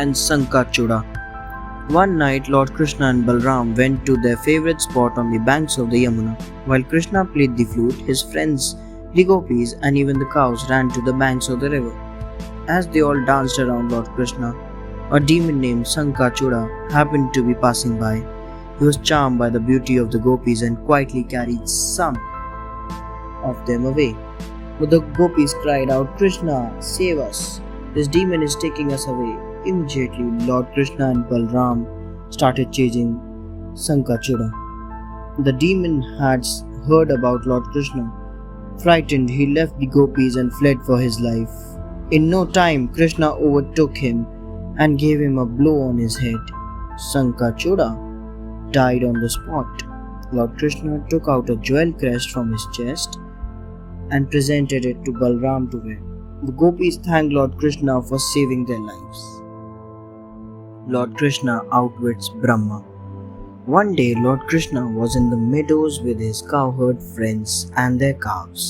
and Sankachuda. One night, Lord Krishna and Balram went to their favorite spot on the banks of the Yamuna. While Krishna played the flute, his friends, the gopis, and even the cows ran to the banks of the river. As they all danced around Lord Krishna, a demon named Sankachuda happened to be passing by. He was charmed by the beauty of the gopis and quietly carried some of them away. But the gopis cried out, "Krishna, save us! This demon is taking us away." Immediately, Lord Krishna and Balram started chasing Sankachuda. The demon had heard about Lord Krishna. Frightened, he left the gopis and fled for his life. In no time, Krishna overtook him and gave him a blow on his head. Sankachuda died on the spot. Lord Krishna took out a jewel crest from his chest and presented it to Balram to wear. The gopis thanked Lord Krishna for saving their lives. Lord Krishna outwits Brahma. One day, Lord Krishna was in the meadows with his cowherd friends and their calves.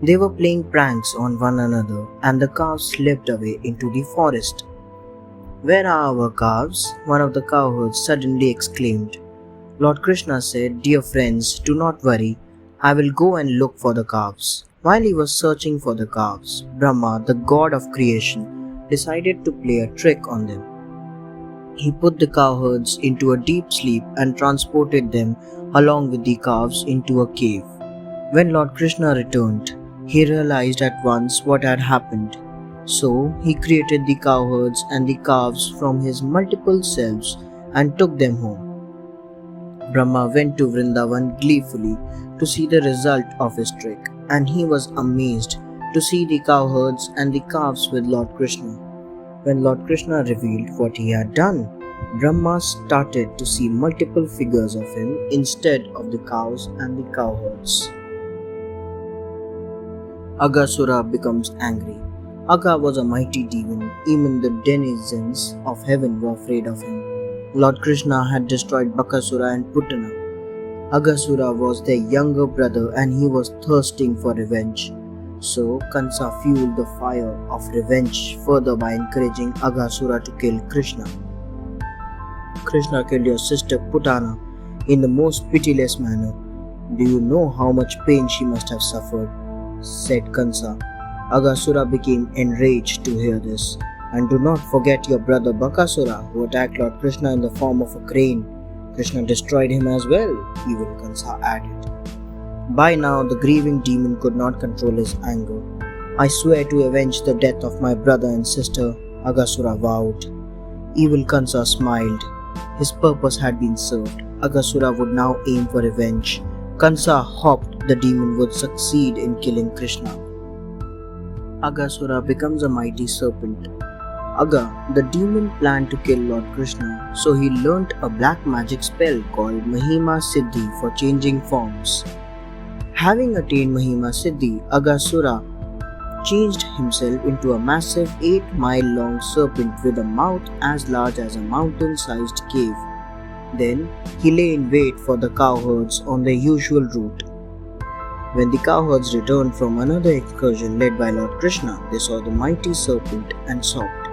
They were playing pranks on one another, and the calves slipped away into the forest. "Where are our calves?" one of the cowherds suddenly exclaimed. Lord Krishna said, "Dear friends, do not worry. I will go and look for the calves." While he was searching for the calves, Brahma, the god of creation, decided to play a trick on them. He put the cowherds into a deep sleep and transported them along with the calves into a cave. When Lord Krishna returned, he realized at once what had happened. So he created the cowherds and the calves from his multiple selves and took them home. Brahma went to Vrindavan gleefully to see the result of his trick, and he was amazed to see the cowherds and the calves with Lord Krishna. When Lord Krishna revealed what he had done, Brahma started to see multiple figures of him instead of the cows and the cowherds. Agasura becomes angry. Aga was a mighty demon. Even the denizens of heaven were afraid of him. Lord Krishna had destroyed Bakasura and Putana. Agasura was their younger brother and he was thirsting for revenge. So Kansa fueled the fire of revenge further by encouraging Agasura to kill Krishna. "Krishna killed your sister Putana in the most pitiless manner. Do you know how much pain she must have suffered?" said Kansa. Agasura became enraged to hear this. "And do not forget your brother Bakasura, who attacked Lord Krishna in the form of a crane. Krishna destroyed him as well," evil Kansa added. By now, the grieving demon could not control his anger. "I swear to avenge the death of my brother and sister," Agasura vowed. Evil Kansa smiled. His purpose had been served. Agasura would now aim for revenge. Kansa hoped the demon would succeed in killing Krishna. Agasura becomes a mighty serpent. Aga, the demon, planned to kill Lord Krishna, so he learnt a black magic spell called Mahima Siddhi for changing forms. Having attained Mahima Siddhi, Agasura changed himself into a massive 8-mile-long serpent with a mouth as large as a mountain-sized cave. Then he lay in wait for the cowherds on their usual route. When the cowherds returned from another excursion led by Lord Krishna, they saw the mighty serpent and sobbed.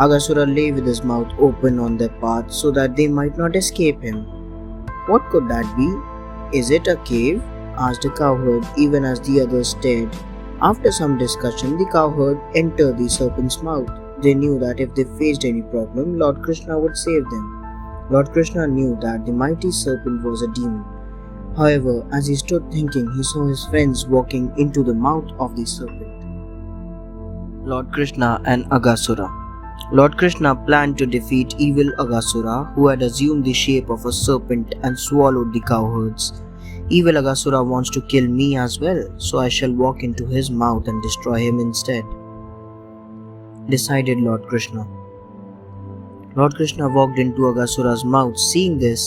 Agasura lay with his mouth open on their path so that they might not escape him. "What could that be? Is it a cave?" asked the cowherd, even as the others stared. After some discussion, the cowherd entered the serpent's mouth. They knew that if they faced any problem, Lord Krishna would save them. Lord Krishna knew that the mighty serpent was a demon. However, as he stood thinking, he saw his friends walking into the mouth of the serpent. Lord Krishna and Agasura. Lord Krishna planned to defeat evil Agasura, who had assumed the shape of a serpent and swallowed the cowherds. "Evil Agasura wants to kill me as well, so I shall walk into his mouth and destroy him instead," decided Lord Krishna. Lord Krishna walked into Agasura's mouth. Seeing this,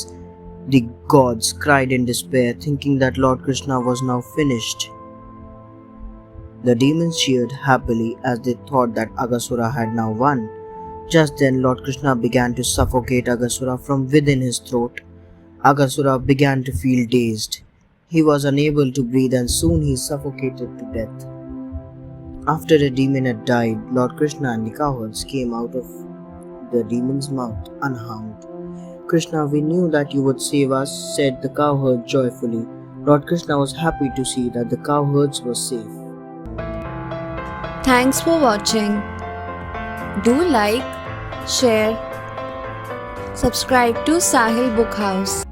the gods cried in despair, thinking that Lord Krishna was now finished. The demons cheered happily as they thought that Agasura had now won. Just then, Lord Krishna began to suffocate Agasura from within his throat. Agasura began to feel dazed. He was unable to breathe and soon he suffocated to death. After the demon had died, Lord Krishna and the cowherds came out of the demon's mouth unharmed. Krishna, we knew that you would save us, said the cowherd joyfully. Lord Krishna was happy to see that the cowherds were safe. Thanks for watching. Do like, share, subscribe to Sahil Book House.